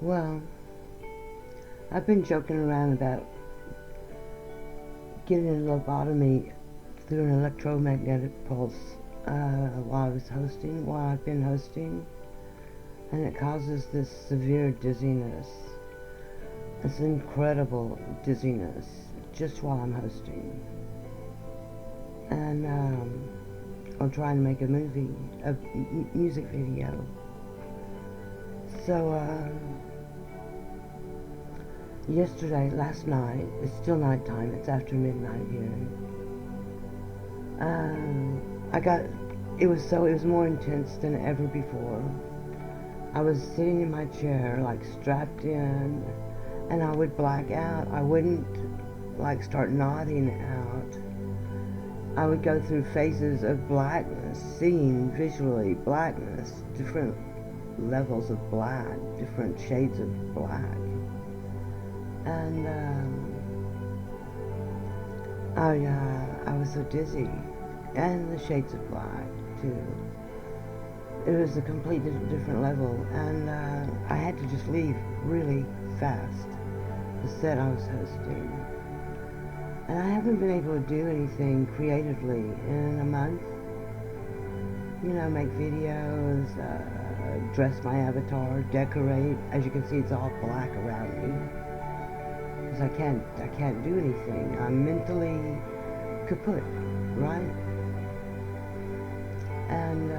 Well, I've been joking around about getting a lobotomy through an electromagnetic pulse while I've been hosting, and it causes this severe dizziness. It's incredible dizziness just while I'm hosting. And I'm trying to make a music video. So, last night, it's still nighttime, it's after midnight here. It was more intense than ever before. I was sitting in my chair, like strapped in, and I would black out. I wouldn't, like, start nodding out. I would go through phases of blackness, seeing visually blackness, different levels of black, different shades of black. And I was so dizzy, and the shades of black too. It was a completely different level, and I had to just leave really fast the set I was hosting. And I haven't been able to do anything creatively in a month. You know, make videos, dress my avatar, decorate. As you can see, it's all black around me. Because I can't do anything. I'm mentally kaput, right? And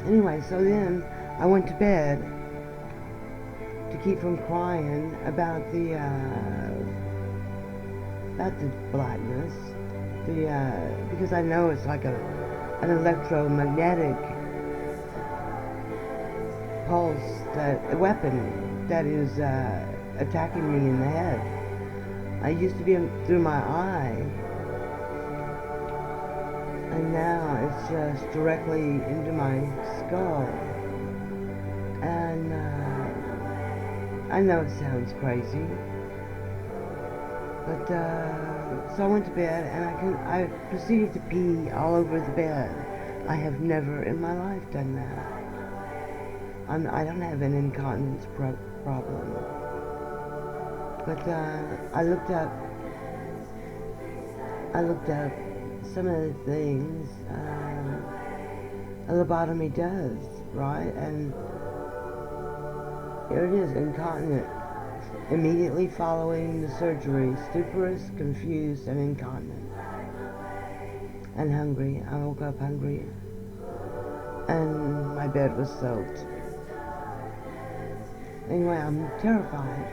anyway, so then I went to bed to keep from crying about the blackness, because I know it's like an electromagnetic pulse, a weapon that is attacking me in the head. I used to be through my eye, and now it's just directly into my skull. And I know it sounds crazy, but so I went to bed, and I proceeded to pee all over the bed. I have never in my life done that. I don't have an incontinence problem, but I looked up some of the things a lobotomy does, right? And here it is: incontinent, immediately following the surgery, stuporous, confused, and incontinent, and hungry. I woke up hungry, and my bed was soaked. Anyway, I'm terrified.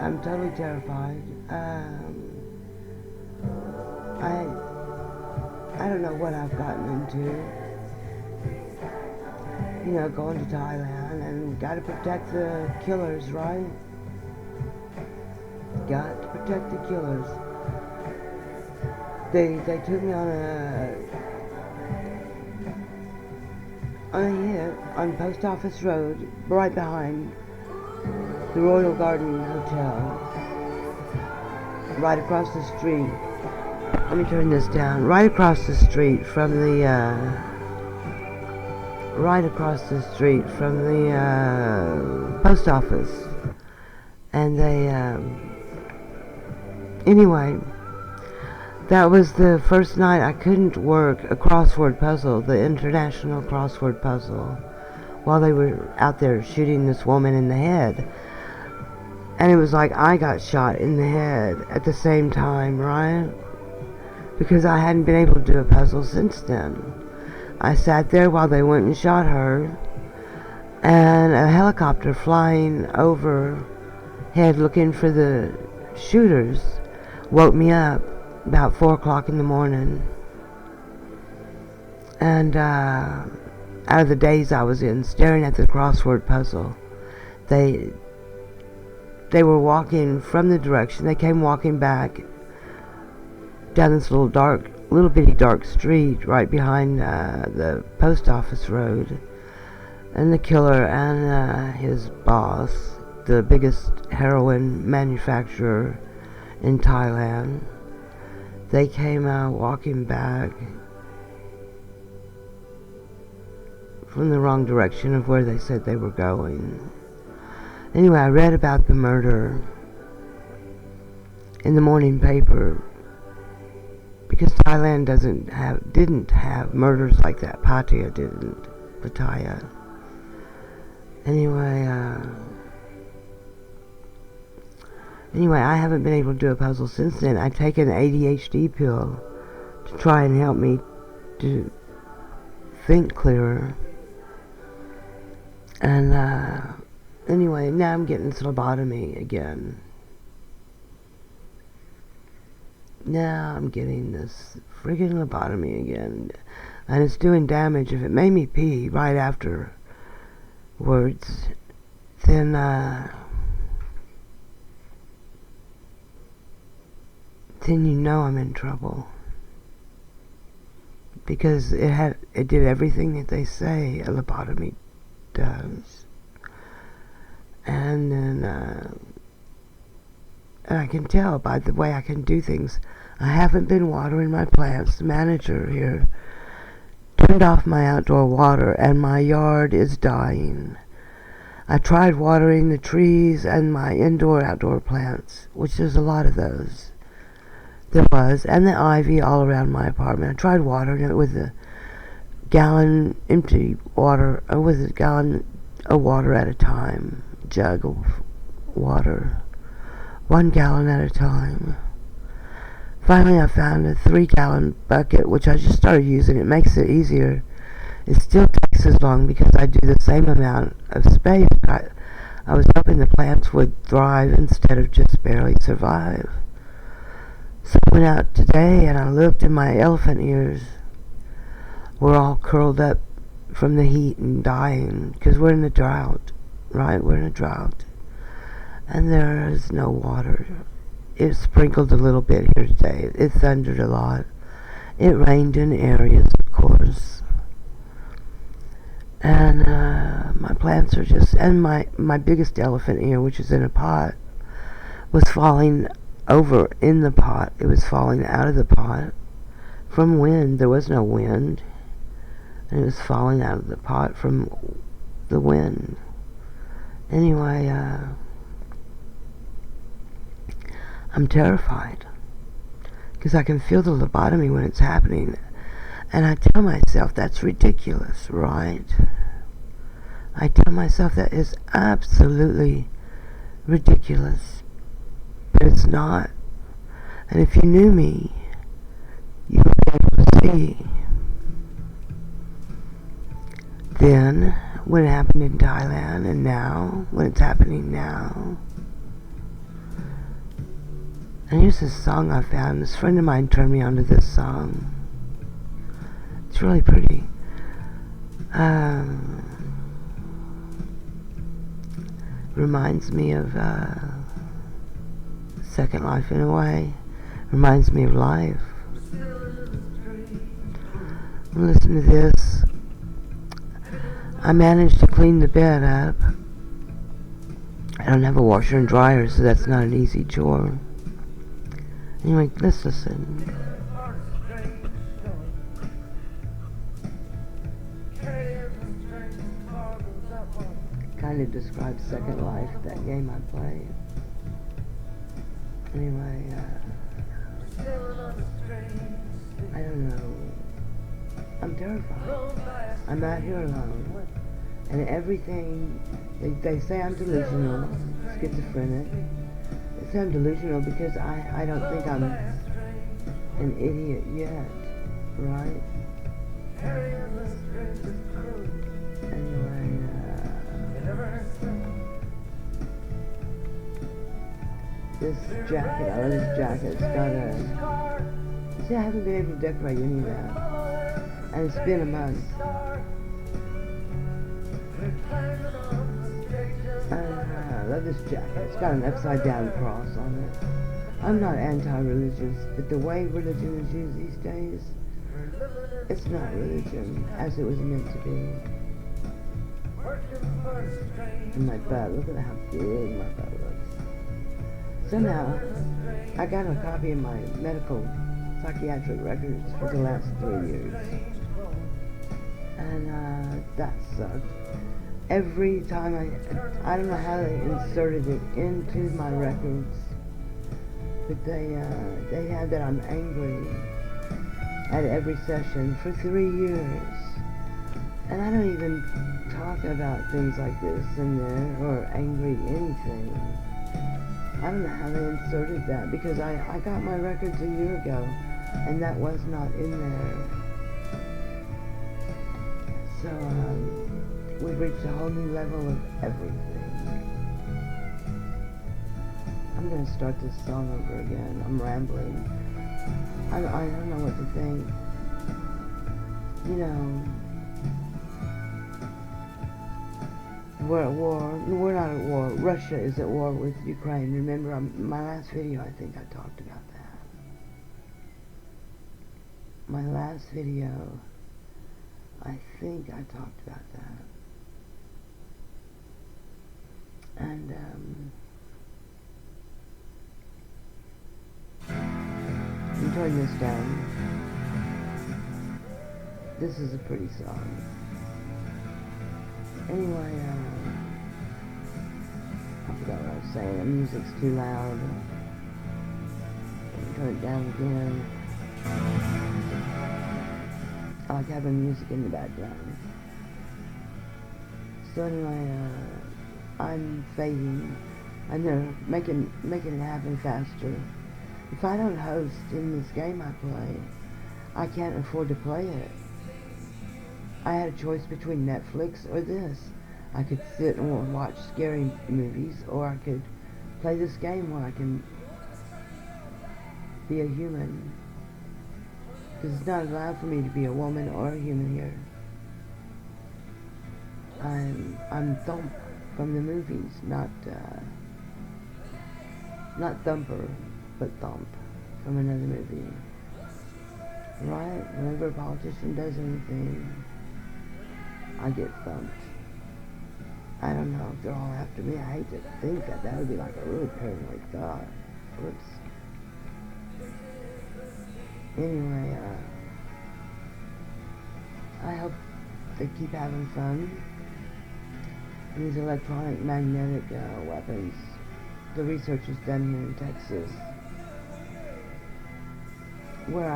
I'm totally terrified. I don't know what I've gotten into. You know, going to Thailand, and gotta protect the killers, right? Got to protect the killers. They took me on a hit on Post Office Road, right behind the Royal Garden Hotel, right across the street. Let me turn this down. Right across the street from the post office. And anyway, that was the first night I couldn't work a crossword puzzle, the international crossword puzzle, while they were out there shooting this woman in the head. And it was like I got shot in the head at the same time, right? Because I hadn't been able to do a puzzle since then. I sat there while they went and shot her, and a helicopter flying overhead looking for the shooters woke me up about 4 o'clock in the morning. And out of the daze I was in, staring at the crossword puzzle, they were walking from the direction. They came walking back down this little bitty dark street right behind the post office road. And the killer and his boss, the biggest heroin manufacturer in Thailand, they came out walking back from the wrong direction of where they said they were going. Anyway, I read about the murder in the morning paper because Thailand didn't have murders like that. Pattaya. Anyway, I haven't been able to do a puzzle since then. I take an ADHD pill to try and help me to think clearer. And anyway, now I'm getting this lobotomy again. Now I'm getting this friggin' lobotomy again. And it's doing damage. If it made me pee right afterwards, then you know I'm in trouble. Because it did everything that they say a lobotomy does. And then and I can tell by the way I can do things. I haven't been watering my plants. The manager here turned off my outdoor water and my yard is dying. I tried watering the trees and my outdoor plants, which there's a lot of those. There was, and the ivy all around my apartment. I tried watering it with a gallon empty water, or with a gallon of water at a time, jug of water, 1 gallon at a time. Finally, I found a 3-gallon bucket, which I just started using. It makes it easier. It still takes as long because I do the same amount of space. I was hoping the plants would thrive instead of just barely survive. So I went out today and I looked and my elephant ears were all curled up from the heat and dying because we're in a drought, right? We're in a drought. And there is no water. It sprinkled a little bit here today. It thundered a lot. It rained in areas, of course. And my plants are just, and my biggest elephant ear, which is in a pot, was falling over in the pot. It was falling out of the pot from wind. There was no wind. And it was falling out of the pot from the wind. Anyway, I'm terrified because I can feel the lobotomy when it's happening. And I tell myself that's ridiculous, right? I tell myself that is absolutely ridiculous. But it's not. And if you knew me, you would be able to see. Then, when it happened in Thailand, and now, when it's happening now. And here's this song I found. This friend of mine turned me onto this song. It's really pretty. Reminds me of Second Life in a way. Reminds me of life. Listen to this. I managed to clean the bed up. I don't have a washer and dryer, so that's not an easy chore. Anyway, let's listen. Kind of describes Second Life, that game I played. Anyway, I don't know. I'm terrified. I'm out here alone. And everything, they say I'm delusional, schizophrenic. They say I'm delusional because I don't think I'm an idiot yet, right? Anyway, this jacket, I love this jacket. It's got a, see, I haven't been able to decorate any of that. And it's been a month. I love this jacket. It's got an upside down cross on it. I'm not anti-religious, but the way religion is used these days, it's not religion as it was meant to be. And my butt, look at how big my butt looks. Somehow, I got a copy of my medical psychiatric records for the last 3 years. And that sucked. Every time I don't know how they inserted it into my records, but they had that I'm angry at every session for 3 years. And I don't even talk about things like this in there, or angry anything. I don't know how they inserted that, because I got my records a year ago, and that was not in there. So, we've reached a whole new level of everything. I'm going to start this song over again. I'm rambling. I don't know what to think. You know, we're at war. We're not at war. Russia is at war with Ukraine. Remember, my last video, I think I talked about that. My last video, I think I talked about that. And, I'm turning this down. This is a pretty song. Anyway, I forgot what I was saying. The music's too loud. Let me turn it down again. I like having music in the background. So anyway, I'm fading. I'm there making it happen faster. If I don't host in this game I play, I can't afford to play it. I had a choice between Netflix or this. I could sit and watch scary movies, or I could play this game where I can be a human. Because it's not allowed for me to be a woman or a human here. I'm Thump from the movies, not Thumper, but Thump from another movie. Right? Whenever a politician does anything, I get thumped. I don't know if they're all after me. I hate to think that. That would be like a really paranoid thought. Whoops. Anyway, I hope they keep having fun. These electronic magnetic weapons. The research is done here in Texas, where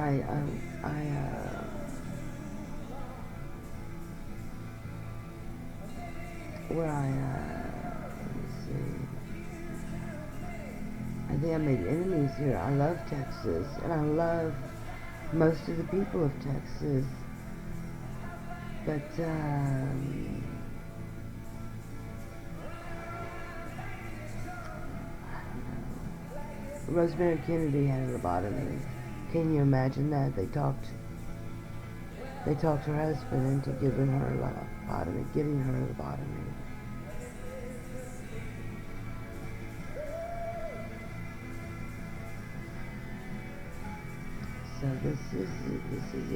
let's see. I think I made enemies here. I love Texas, and I love most of the people of Texas, but Rosemary Kennedy had a lobotomy. Can you imagine that? They talked her husband into giving her a lobotomy. So this is it. This is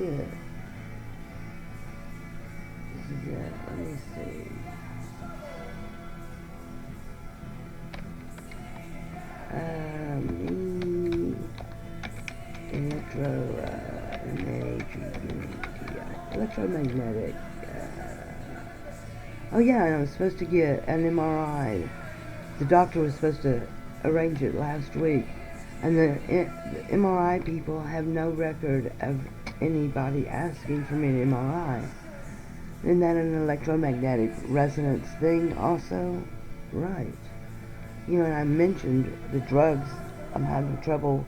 it. Let me see. Electromagnetic. Oh yeah, and I was supposed to get an MRI. The doctor was supposed to arrange it last week, and the MRI people have no record of anybody asking for me an MRI. Isn't that an electromagnetic resonance thing also? Right. You know, and I mentioned the drugs. I'm having trouble.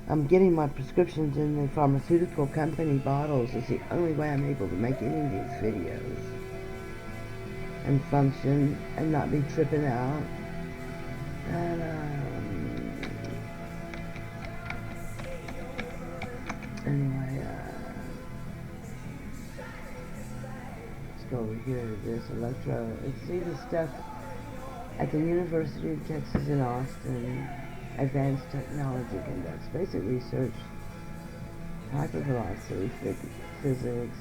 I'm getting my prescriptions in the pharmaceutical company bottles. It's the only way I'm able to make any of these videos and function and not be tripping out. And anyway, let's go over here to this Electro. Let's see the stuff at the University of Texas in Austin. Advanced Technology conducts basic research, hypervelocity physics,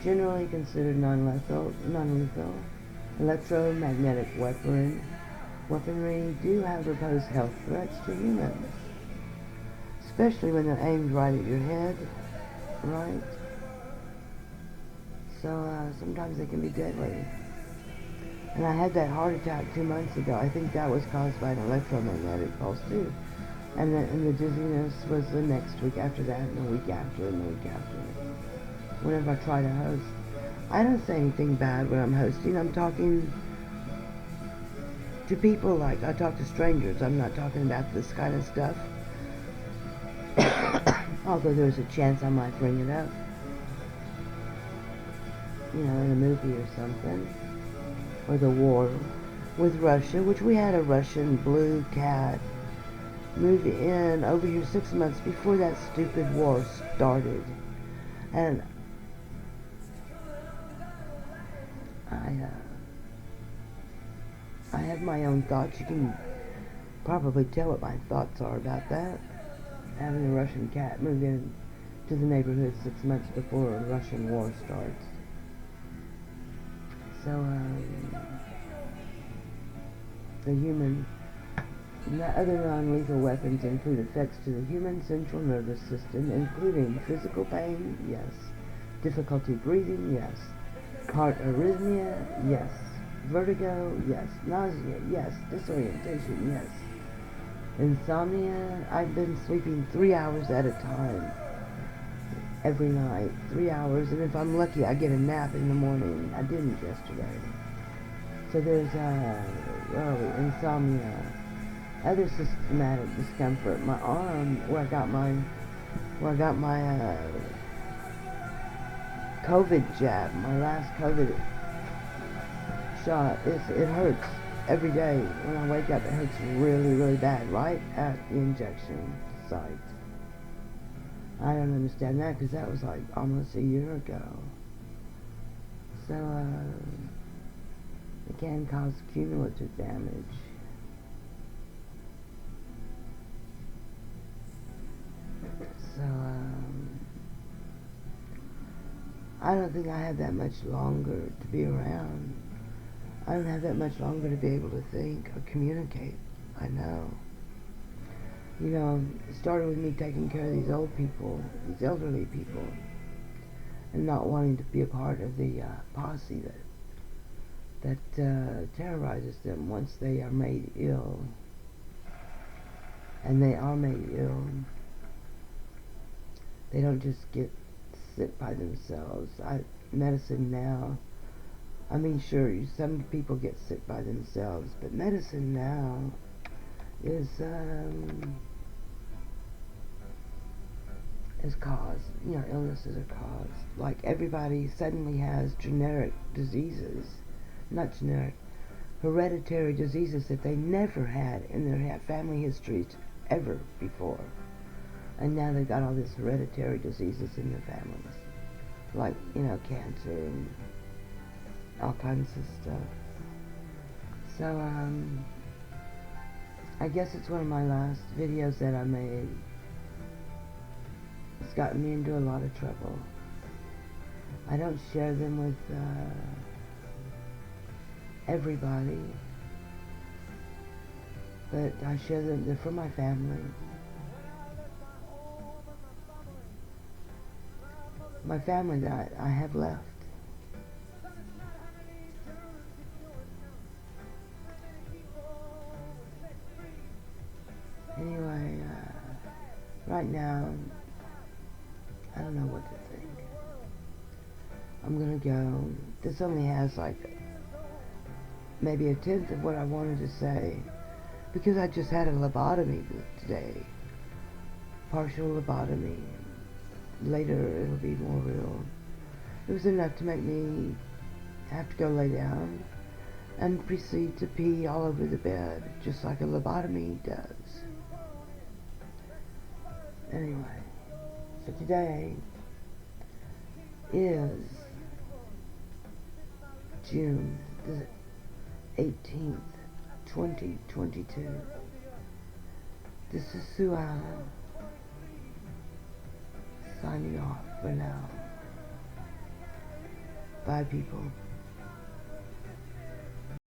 generally considered non-lethal, electromagnetic weaponry do, however, pose health threats to humans, especially when they're aimed right at your head. right? So sometimes they can be deadly. And I had that heart attack 2 months ago. I think that was caused by an electromagnetic pulse too. And the dizziness was the next week after that, and the week after, and the week after. Whenever I try to host, I don't say anything bad when I'm hosting. I'm talking to people like I talk to strangers. I'm not talking about this kind of stuff. Although there's a chance I might bring it up, in a movie or something. Or the war with Russia, which we had a Russian blue cat move in over here 6 months before that stupid war started. And I have my own thoughts. You can probably tell what my thoughts are about that. Having a Russian cat move in to the neighborhood 6 months before a Russian war starts. So, the other non-lethal weapons include effects to the human central nervous system, including physical pain, yes. Difficulty breathing, yes. Heart arrhythmia, yes. Vertigo, yes. Nausea, yes. Disorientation, yes. Insomnia, I've been sleeping 3 hours at a time. Every night, 3 hours, and if I'm lucky, I get a nap in the morning. I didn't yesterday. So there's, insomnia. Other systematic discomfort. My arm, where I got my COVID jab, my last COVID shot, it hurts every day. When I wake up, it hurts really, really bad, right at the injection site. I don't understand that, because that was like almost a year ago. So, it can cause cumulative damage. So, I don't think I have that much longer to be around. I don't have that much longer to be able to think or communicate. I know. It started with me taking care of these old people, these elderly people, and not wanting to be a part of the posse that terrorizes them once they are made ill. And they are made ill. They don't just get sick by themselves. Medicine now, sure, some people get sick by themselves, but medicine now is caused, illnesses are caused. Like everybody suddenly has generic diseases, not generic, hereditary diseases that they never had in their family histories ever before. And now they've got all these hereditary diseases in their families. Like, cancer and all kinds of stuff. So, I guess it's one of my last videos that I made. It's gotten me into a lot of trouble. I don't share them with everybody, but I share them. They're for my family. My family that I have left. Anyway, right now, I don't know what to think. I'm gonna go. This only has maybe a tenth of what I wanted to say, because I just had a lobotomy today. Partial lobotomy. Later it'll be more real. It was enough to make me have to go lay down and proceed to pee all over the bed, just like a lobotomy does. Anyway, so today is June the 18th, 2022. This is Sue Allen, signing off for now. Bye, people.